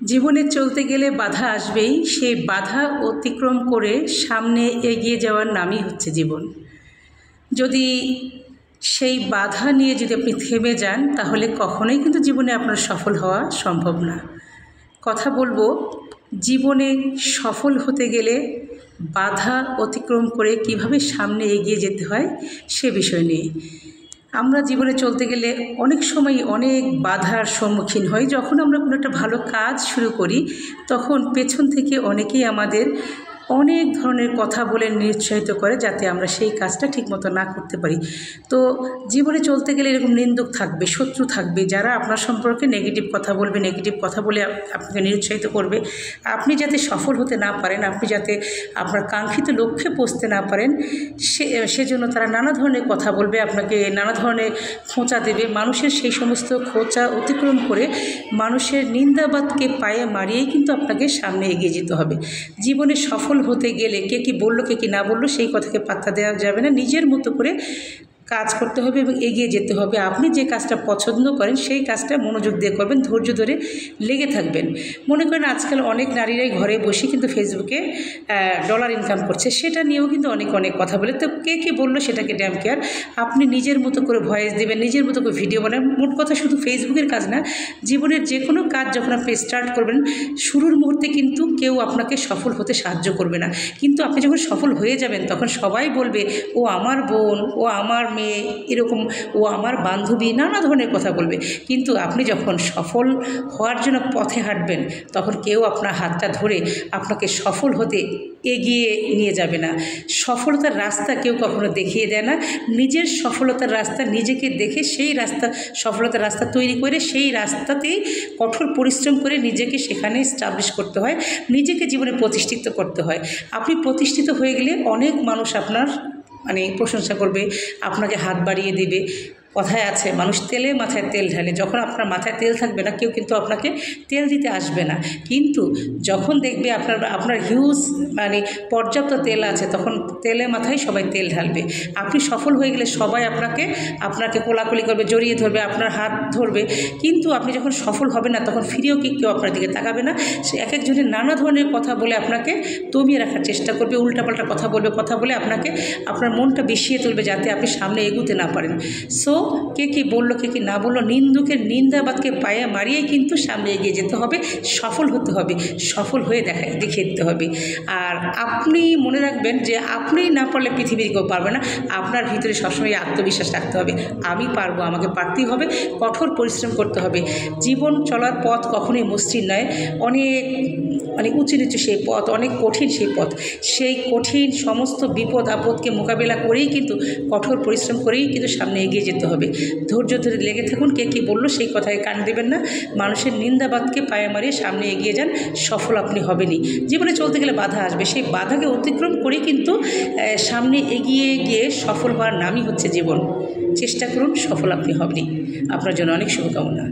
জীবনে চলতে গেলে বাধা আসবেই। সেই বাধা অতিক্রম করে সামনে এগিয়ে যাওয়ার নামই হচ্ছে জীবন। যদি সেই বাধা নিয়ে যদি আপনি থেমে যান, তাহলে কখনোই কিন্তু জীবনে আপনার সফল হওয়া সম্ভব না। কথা বলবো, জীবনে সফল হতে গেলে বাধা অতিক্রম করে কিভাবে সামনে এগিয়ে যেতে হয় সে বিষয় নিয়ে। আমরা জীবনে চলতে গেলে অনেক সময় অনেক বাধার সম্মুখীন হই। যখন আমরা কোনো একটা ভালো কাজ শুরু করি, তখন পেছন থেকে অনেকেই আমাদের অনেক ধরনের কথা বলে নিরুৎসাহিত করে, যাতে আমরা সেই কাজটা ঠিকমতো না করতে পারি। তো জীবনে চলতে গেলে এরকম নিন্দুক থাকবে, শত্রু থাকবে, যারা আপনার সম্পর্কে নেগেটিভ কথা বলবে, নেগেটিভ কথা বলে আপনাকে নিরুৎসাহিত করবে। আপনি যাতে সফল হতে না পারেন, আপনি যাতে আপনার কাঙ্ক্ষিত লক্ষ্যে পৌঁছতে না পারেন, সেজন্য তারা নানা ধরনের কথা বলবে, আপনাকে নানা ধরনের খোঁচা দেবে। মানুষের সেই সমস্ত খোঁচা অতিক্রম করে মানুষের নিন্দাবাদকে পায়ে মারিয়েই কিন্তু আপনাকে সামনে এগিয়ে যেতে হবে। জীবনে সফল হতে গেলে কে কি বলল, কে কি না বলল, সেই কথাকে পাত্তা দেওয়া যাবে না। নিজের মতো করে কাজ করতে হবে এবং এগিয়ে যেতে হবে। আপনি যে কাজটা পছন্দ করেন সেই কাজটা মনোযোগ দিয়ে করবেন, ধৈর্য ধরে লেগে থাকবেন। মনে করেন আজকাল অনেক নারীরাই ঘরে বসে কিন্তু ফেসবুকে ডলার ইনকাম করছে, সেটা নিয়েও কিন্তু অনেক কথা বলে। তো কে কী বললো সেটাকে ড্যাম কেয়ার। আপনি নিজের মতো করে ভয়েস দেবেন, নিজের মতো করে ভিডিও বানাবেন। মোট কথা শুধু ফেসবুকের কাজ না, জীবনের যে কোনো কাজ যখন আপনি স্টার্ট করবেন, শুরুর মুহূর্তে কিন্তু কেউ আপনাকে সফল হতে সাহায্য করবে না। কিন্তু আপনি যখন সফল হয়ে যাবেন, তখন সবাই বলবে, ও আমার বোন, ও আমার মেয়ে, এরকম, ও আমার বান্ধবী, নানা ধরনের কথা বলবে। কিন্তু আপনি যখন সফল হওয়ার জন্য পথে হাঁটবেন, তখন কেউ আপনার হাতটা ধরে আপনাকে সফল হতে এগিয়ে নিয়ে যাবে না। সফলতার রাস্তা কেউ কখনো দেখিয়ে দেয় না। নিজের সফলতার রাস্তা নিজেকে দেখে সেই রাস্তা, সফলতার রাস্তা তৈরি করে সেই রাস্তাতেই কঠোর পরিশ্রম করে নিজেকে সেখানে এস্টাবলিশ করতে হয়, নিজেকে জীবনে প্রতিষ্ঠিত করতে হয়। আপনি প্রতিষ্ঠিত হয়ে গেলে অনেক মানুষ আপনার প্রশংসা করবে, আপনাকে হাত বাড়িয়ে দেবে। কথায় আছে, মানুষ তেলে মাথায় তেল ঢালে। যখন আপনার মাথায় তেল থাকবে না, কেউ কিন্তু আপনাকে তেল দিতে আসবে না। কিন্তু যখন দেখবে আপনার হিউজ পর্যাপ্ত তেল আছে, তখন তেলে মাথায় সবাই তেল ঢালবে। আপনি সফল হয়ে গেলে সবাই আপনাকে কোলাকুলি করবে, জড়িয়ে ধরবে, আপনার হাত ধরবে। কিন্তু আপনি যখন সফল হবে না, তখন ফিরেও কেউ আপনার দিকে তাকাবে না। সে এক একজনের নানা ধরনের কথা বলে আপনাকে দমিয়ে রাখার চেষ্টা করবে, উল্টাপাল্টা কথা বলে আপনাকে আপনার মনটা বিষিয়ে তুলবে, যাতে আপনি সামনে এগোতে না পারেন। সো কে কী বললো, কে কী না বললো, নিন্দুকের নিন্দাবাদকে পায়ে মারিয়ে কিন্তু সামনে এগিয়ে যেতে হবে, সফল হতে হবে, সফল হয়ে দেখিয়ে দিতে হবে। আর আপনি মনে রাখবেন যে আপনি না পারলে পৃথিবীর কেউ পারবে না। আপনার ভিতরে সবসময় আত্মবিশ্বাস রাখতে হবে, আমি পারবো, আমাকে পারতেই হবে, কঠোর পরিশ্রম করতে হবে। জীবন চলার পথ কখনোই মসৃণ নয়, অনেক উঁচু নিচু সেই পথ, অনেক কঠিন সেই পথ। সেই কঠিন সমস্ত বিপদ আপদকে মোকাবিলা করেই কিন্তু, কঠোর পরিশ্রম করেই কিন্তু সামনে এগিয়ে যেতে হবে। ধৈর্য ধরে লেগে থাকুন, কে কী বললো সেই কথায় কান দেবেন না। মানুষের নিন্দাবাদকে পায়ে মারিয়ে সামনে এগিয়ে যান, সফল আপনি হবেনই। জীবনে চলতে গেলে বাধা আসবে, সেই বাধাকে অতিক্রম করেই কিন্তু সামনে এগিয়ে গিয়ে সফল হওয়ার নামই হচ্ছে জীবন। চেষ্টা করুন, সফল আপনি হবেনই। আপনার জন্য অনেক শুভকামনা।